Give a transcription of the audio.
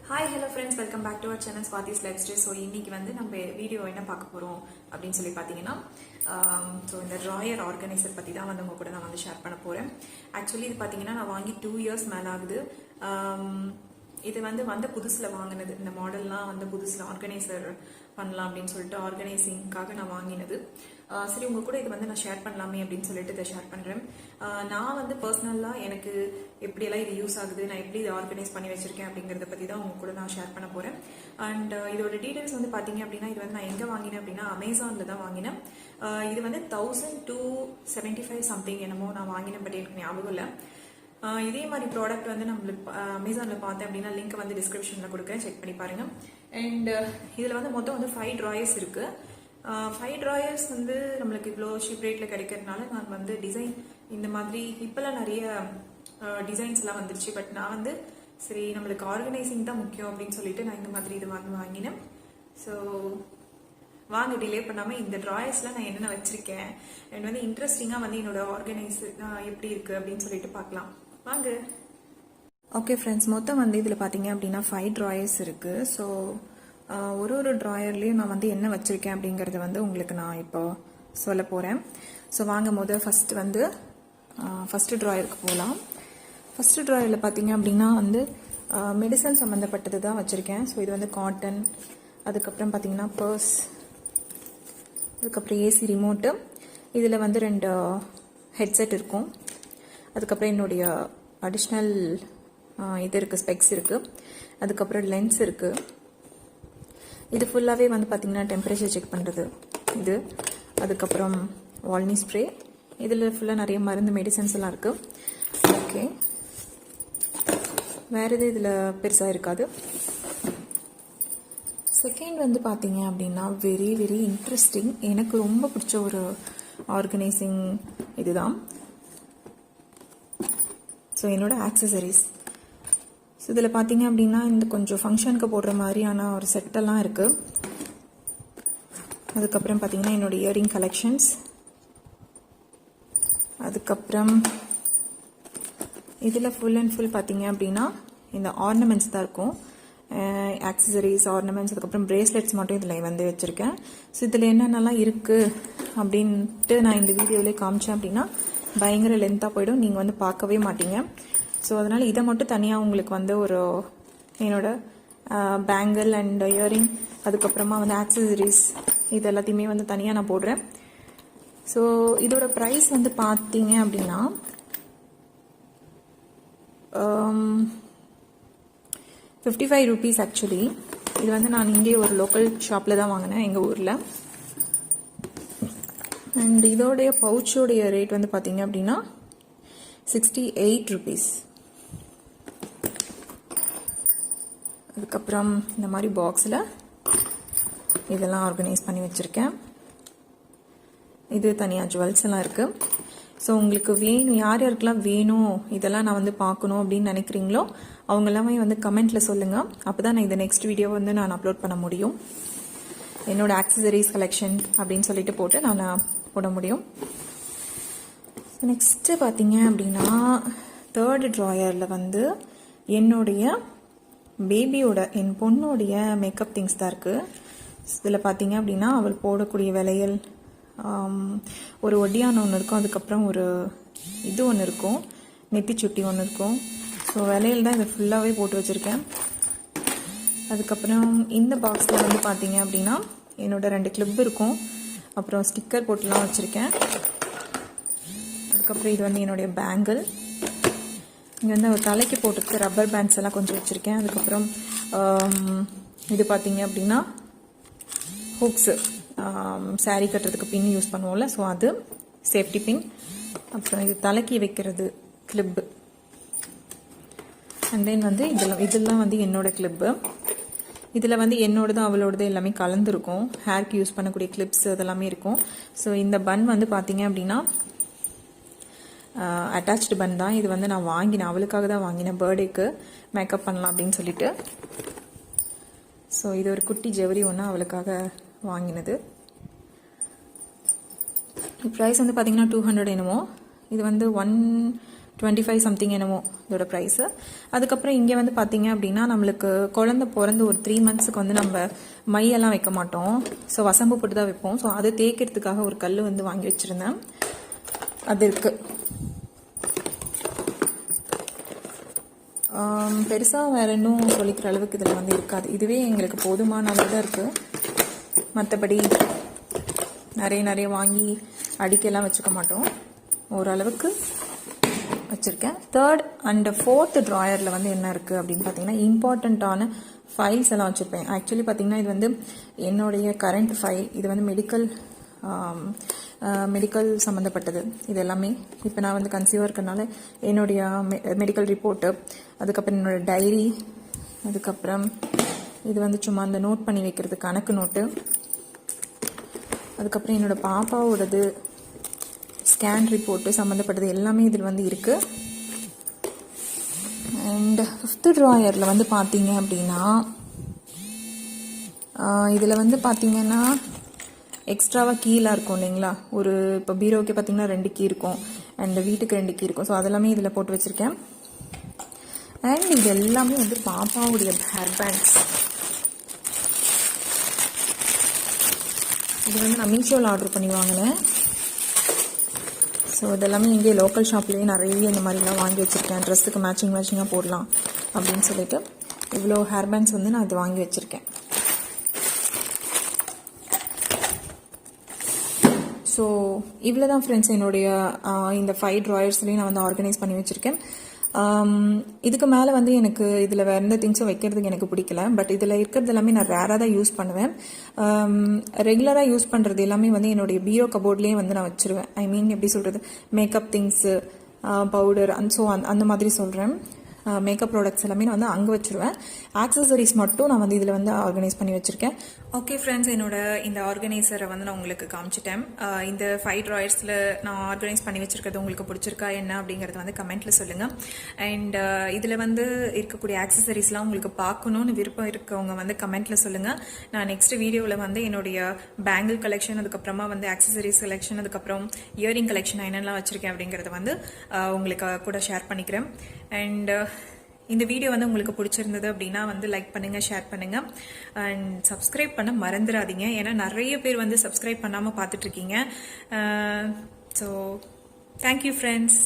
Hi hello friends, welcome back to our channel Swathi's lifestyle. So இன்னைக்கு வந்து நம்ம video என்ன பார்க்க போகிறோம் அப்படின்னு சொல்லி பார்த்தீங்கன்னா, ஸோ இந்த ட்ராயர் ஆர்கனைசர் பற்றி தான் வந்து உங்க கூட நான் வந்து ஷேர் பண்ண போகிறேன். ஆக்சுவலி இது பார்த்தீங்கன்னா நான் வாங்கி 2 இயர்ஸ் மேலே ஆகுது. இது வந்து புதுசில் வாங்கினது. இந்த மாடல்லாம் வந்து புதுசில் ஆர்கனைசர் பண்ணலாம் அப்படின்னு சொல்லிட்டு ஆர்கனைசிங்காக நான் வாங்கினது. சரி, உங்க கூட இது வந்து நான் ஷேர் பண்ணலாமே அப்படின்னு சொல்லிட்டு இதை ஷேர் பண்ணுறேன். நான் வந்து பர்சனலாக எனக்கு எப்படியெல்லாம் இது யூஸ் ஆகுது, நான் எப்படி இதை ஆர்கனைஸ் பண்ணி வச்சிருக்கேன் அப்படிங்கிறத பற்றி தான் உங்க கூட நான் ஷேர் பண்ண போகிறேன். அண்ட் இதோட டீட்டெயில்ஸ் வந்து பார்த்தீங்க அப்படின்னா, இது வந்து நான் எங்கே வாங்கினேன் அப்படின்னா அமேசானில் தான் வாங்கினேன். இது வந்து 1275 சம்திங் என்னமோ நான் வாங்கினேன், பட் எனக்கு ஞாபகம் இல்லை. இதே மாதிரி ப்ராடக்ட் வந்து நம்மளுக்கு அமேசானில் பார்த்தேன் அப்படின்னா லிங்க் வந்து டிஸ்கிரிப்ஷனில் கொடுக்குறேன், செக் பண்ணி பாருங்க. அண்ட் இதில் வந்து மொத்தம் வந்து 5 ட்ராயர்ஸ் இருக்கு. 5 ட்ராயர்ஸ் வந்து நம்மளுக்கு இவ்வளோ சீப் ரேட்டில் கிடைக்கிறதுனால நான் வந்து டிசைன் இந்த மாதிரி இப்போல்லாம் நிறைய டிசைன்ஸ்லாம் வந்துருச்சு. பட் நான் வந்து சரி நம்மளுக்கு ஆர்கனைசிங் தான் முக்கியம் அப்படின்னு சொல்லிட்டு நான் இந்த மாதிரி இது வந்து வாங்கினேன். ஸோ வாங்க டிலே பண்ணாமல் இந்த ட்ராயர்ஸ்லாம் நான் என்னென்ன வச்சிருக்கேன் அண்ட் வந்து இன்ட்ரெஸ்டிங்காக வந்து என்னோட ஆர்கனைஸ் எப்படி இருக்குது அப்படின்னு சொல்லிட்டு பார்க்கலாம் வாங்க. ஓகே ஃப்ரெண்ட்ஸ், மொத்தம் வந்து இதில் பார்த்தீங்க அப்படின்னா 5 ட்ராயர்ஸ் இருக்குது. ஸோ ஒரு ட்ராயர்லேயும் நான் வந்து என்ன வச்சுருக்கேன் அப்படிங்கிறத வந்து உங்களுக்கு நான் இப்போ சொல்ல போகிறேன். ஸோ வாங்க ஃபஸ்ட்டு ட்ராயருக்கு போகலாம். ஃபஸ்ட்டு ட்ராயரில் பார்த்தீங்க அப்படின்னா வந்து மெடிசன் சம்மந்தப்பட்டது தான் வச்சுருக்கேன். ஸோ இது வந்து காட்டன், அதுக்கப்புறம் பார்த்தீங்கன்னா பர்ஸ், அதுக்கப்புறம் ஏசி ரிமோட்டு, இதில் வந்து 2 ஹெட்செட் இருக்கும், அதுக்கப்புறம் என்னுடைய அடிஷ்னல் இது இருக்குது, ஸ்பெக்ஸ் இருக்குது, அதுக்கப்புறம் லென்ஸ் இருக்குது. இது ஃபுல்லாகவே வந்து பார்த்திங்கன்னா டெம்பரேச்சர் செக் பண்ணுறது இது, அதுக்கப்புறம் வால்னி ஸ்ப்ரே, இதில் ஃபுல்லாக நிறைய மருந்து மெடிசன்ஸ் எல்லாம் இருக்குது. ஓகே, வேறு எது இதில் பெருசாக இருக்காது. செகண்ட் வந்து பார்த்தீங்க அப்படின்னா வெரி வெரி இன்ட்ரெஸ்டிங், எனக்கு ரொம்ப பிடிச்ச ஒரு ஆர்கனைசிங் இதுதான். ஸோ என்னோட ஆக்சசரிஸ். ஸோ இதில் பார்த்தீங்க அப்படின்னா இந்த கொஞ்சம் ஃபங்க்ஷனுக்கு போடுற மாதிரியான ஒரு செட்டெல்லாம் இருக்குது. அதுக்கப்புறம் பார்த்தீங்கன்னா என்னோட இயரிங் கலெக்ஷன்ஸ், அதுக்கப்புறம் இதில் ஃபுல் அண்ட் ஃபுல் பார்த்தீங்க அப்படின்னா இந்த ஆர்னமெண்ட்ஸ் தான் இருக்கும். ஆக்சசரிஸ், ஆர்னமெண்ட்ஸ், அதுக்கப்புறம் பிரேஸ்லெட்ஸ் மட்டும் இதில் வந்து வச்சுருக்கேன். ஸோ இதில் என்னென்னலாம் இருக்குது அப்படின்ட்டு நான் இந்த வீடியோவிலே காமிச்சேன் அப்படின்னா பயங்கர லென்த்தாக போயிடும், நீங்கள் வந்து பார்க்கவே மாட்டீங்க. ஸோ அதனால் இதை மட்டும் தனியாக உங்களுக்கு வந்து ஒரு என்னோட பேங்கிள் அண்ட் இயரிங், அதுக்கப்புறமா வந்து ஆக்சசரிஸ், இது எல்லாத்தையுமே வந்து தனியாக நான் போடுறேன். ஸோ இதோட ப்ரைஸ் வந்து பார்த்தீங்க அப்படின்னா ₹55 ஆக்சுவலி. இது வந்து நான் இங்கே ஒரு லோக்கல் ஷாப்பில் தான் வாங்கினேன், எங்கள் ஊரில். அண்ட் இதோடைய பவுச்சோடைய ரேட் வந்து பார்த்தீங்க அப்படின்னா ₹68. அதுக்கப்புறம் இந்த மாதிரி பாக்ஸில் இதெல்லாம் ஆர்கனைஸ் பண்ணி வச்சுருக்கேன். இது தனியாக ஜுவல்ஸ் எல்லாம் இருக்குது. ஸோ உங்களுக்கு வேணும், யார் யாருக்கெல்லாம் வேணும் இதெல்லாம் நான் வந்து பார்க்கணும் அப்படின்னு நினைக்கிறீங்களோ அவங்க எல்லாமே வந்து கமெண்ட்டில் சொல்லுங்கள். அப்போ தான் நான் இந்த நெக்ஸ்ட் வீடியோ வந்து நான் அப்லோட் பண்ண முடியும். என்னோட ஆக்சசரிஸ் கலெக்ஷன் அப்படின்னு சொல்லிட்டு போட்டு நான் போட முடியும். நெக்ஸ்ட்டு பார்த்தீங்க அப்படின்னா 3rd ட்ராயரில் வந்து என்னுடைய பேபியோட, என் பொண்ணுடைய மேக்கப் திங்ஸ் தான் இருக்குது. இதில் பார்த்தீங்க அப்படின்னா அவள் போடக்கூடிய வளையல், ஒரு ஒட்டியான ஒன்று இருக்கும், அதுக்கப்புறம் ஒரு இது ஒன்று இருக்கும், நெத்திச்சுட்டி ஒன்று இருக்கும். ஸோ வளையல் தான் இதை ஃபுல்லாகவே போட்டு வச்சுருக்கேன். அதுக்கப்புறம் இந்த பாக்ஸில் வந்து பார்த்தீங்க அப்படின்னா என்னோட 2 கிளிப் இருக்கும், அப்புறம் ஸ்டிக்கர் போட்டுலாம் வச்சுருக்கேன். அதுக்கப்புறம் இது வந்து என்னுடைய பேங்கிள், இங்கே வந்து ஒரு தலைக்கு போட்டுருக்கு ரப்பர் பேண்ட்ஸ் எல்லாம் கொஞ்சம் வச்சுருக்கேன். அதுக்கப்புறம் இது பார்த்தீங்க அப்படின்னா ஹூக்ஸு, சாரீ கட்டுறதுக்கு பின் யூஸ் பண்ணுவோம்ல, ஸோ அது சேஃப்டி பின். அப்புறம் இது தலைக்கு வைக்கிறது கிளிப்பு. அண்ட் தென் வந்து இதெல்லாம் வந்து என்னோட கிளிப்பு. இதில் வந்து என்னோடது அவளோடது எல்லாமே கலந்துருக்கும். ஹேர்க்கு யூஸ் பண்ணக்கூடிய கிளிப்ஸ் அதெல்லாமே இருக்கும். ஸோ இந்த பன் வந்து பார்த்தீங்க அப்படின்னா அட்டாச்டு பன் தான். இது வந்து நான் வாங்கினேன், அவளுக்காக தான் வாங்கினேன், பர்த்டேக்கு மேக்கப் பண்ணலாம் அப்படின்னு சொல்லிட்டு. ஸோ இது ஒரு குட்டி ஜவுரி ஒன்று அவளுக்காக வாங்கினது. ப்ரைஸ் வந்து பார்த்தீங்கன்னா 200 என்னமோ. இது வந்து 25 சம்திங் என்னமோ இதோட ப்ரைஸு. அதுக்கப்புறம் இங்கே வந்து பார்த்தீங்க அப்படின்னா நம்மளுக்கு குழந்தை பிறந்து ஒரு 3 மந்த்ஸுக்கு வந்து நம்ம மையெல்லாம் வைக்க மாட்டோம். ஸோ வசம்பு போட்டு தான் வைப்போம். ஸோ அதை தேய்க்கிறதுக்காக ஒரு கல் வந்து வாங்கி வச்சுருந்தேன். அது இருக்குது. பெருசாக வேறு இன்னும் சொல்லிக்கிற அளவுக்கு இதில் வந்து இருக்காது. இதுவே எங்களுக்கு போதுமான அளவு தான் இருக்குது. மற்றபடி நிறைய வாங்கி அடிக்கெல்லாம் வச்சுக்க மாட்டோம். ஓரளவுக்கு வச்சுருக்கேன். 3rd and 4th ட்ராயரில் வந்து என்ன இருக்குது அப்படின்னு பார்த்தீங்கன்னா இம்பார்ட்டண்ட்டான ஃபைல்ஸ் எல்லாம் வச்சுருப்பேன். ஆக்சுவலி பார்த்தீங்கன்னா இது வந்து என்னுடைய கரண்ட் ஃபைல். இது வந்து மெடிக்கல் சம்மந்தப்பட்டது இது எல்லாமே. இப்போ நான் வந்து கன்சீவாக இருக்கிறனால என்னுடைய மெடிக்கல் ரிப்போர்ட்டு, அதுக்கப்புறம் என்னோடய டைரி, அதுக்கப்புறம் இது வந்து சும்மா அந்த நோட் பண்ணி வைக்கிறது கணக்கு நோட்டு, அதுக்கப்புறம் என்னோடய பாப்பாவோடது ஸ்கேன் ரிப்போர்ட்டு சம்மந்தப்பட்டது எல்லாமே இதில் வந்து இருக்குது. அண்ட் 5th ட்ராயரில் வந்து பார்த்தீங்க அப்படின்னா இதில் வந்து பார்த்தீங்கன்னா எக்ஸ்ட்ராவாக கீழாக இருக்கும் இல்லைங்களா. ஒரு இப்போ பீரோவுக்கு பார்த்தீங்கன்னா 2 கீ இருக்கும், அண்ட் வீட்டுக்கு 2 கீ இருக்கும். ஸோ அதெல்லாமே இதில் போட்டு வச்சுருக்கேன். அண்ட் இது எல்லாமே வந்து பாப்பாவுடைய ஹேர் பேண்ட்ஸ். இது வந்து நான் மீஷோவில் ஆர்டர் பண்ணி வாங்கினேன். ஸோ இதெல்லாமே இங்கே லோக்கல் ஷாப்லேயே நிறைய இந்த மாதிரிலாம் வாங்கி வச்சுருக்கேன். ட்ரெஸ்ஸுக்கு மேட்சிங்காக போடலாம் அப்படின்னு சொல்லிட்டு இவ்வளோ ஹேர் பேண்ட்ஸ் வந்து நான் இது வாங்கி வச்சுருக்கேன். ஸோ இவ்வளோ தான் ஃப்ரெண்ட்ஸ் என்னுடைய இந்த 5 ட்ராயர்ஸ்லேயும் நான் வந்து ஆர்கனைஸ் பண்ணி வச்சுருக்கேன். இதுக்கு மேலே வந்து எனக்கு இதில் வேறு எந்த திங்ஸும் வைக்கிறதுக்கு எனக்கு பிடிக்கல. பட் இதில் இருக்கிறது எல்லாமே நான் ரேராக தான் யூஸ் பண்ணுவேன். ரெகுலராக யூஸ் பண்ணுறது எல்லாமே வந்து என்னுடைய பீரோ கபோர்ட்லேயே வந்து நான் வச்சுருவேன். ஐ மீன் எப்படி சொல்கிறது, மேக்கப் திங்ஸு, பவுடர் ஸோ அந்த மாதிரி சொல்கிறேன். மேக்கப் ப்ராடக்ட்ஸ் எல்லாமே நான் வந்து அங்கே வச்சுருவேன். ஆக்சசரிஸ் மட்டும் நான் வந்து இதில் வந்து ஆர்கனைஸ் பண்ணி வச்சுருக்கேன். ஓகே ஃப்ரெண்ட்ஸ், என்னோட இந்த ஆர்கனைசரை வந்து நான் உங்களுக்கு காமிச்சிட்டேன். இந்த 5 ட்ராயர்ஸில் நான் ஆர்கனைஸ் பண்ணி வச்சுருக்கிறது உங்களுக்கு பிடிச்சிருக்கா என்ன அப்படிங்கிறத வந்து கமெண்ட்டில் சொல்லுங்கள். அண்ட் இதில் வந்து இருக்கக்கூடிய ஆக்சசரிஸ்லாம் உங்களுக்கு பார்க்கணுன்னு விருப்பம் இருக்கவங்க வந்து கமெண்ட்டில் சொல்லுங்கள். நான் நெக்ஸ்ட் வீடியோவில் வந்து என்னுடைய பேங்கிள் கலெக்ஷன், அதுக்கப்புறமா வந்து ஆக்சசரிஸ் கலெக்ஷன், அதுக்கப்புறம் இயரிங் கலெக்ஷன் என்னெல்லாம் வச்சுருக்கேன் அப்படிங்கிறத வந்து உங்களுக்கு கூட ஷேர் பண்ணிக்கிறேன். அண்ட் இந்த வீடியோ வந்து உங்களுக்கு பிடிச்சிருந்தது அப்படின்னா வந்து லைக் பண்ணுங்கள், ஷேர் பண்ணுங்கள், அண்ட் சப்ஸ்கிரைப் பண்ண மறந்துடாதீங்க. ஏன்னா நிறைய பேர் வந்து சப்ஸ்கிரைப் பண்ணாமல் பார்த்துட்ருக்கீங்க. So thank you friends.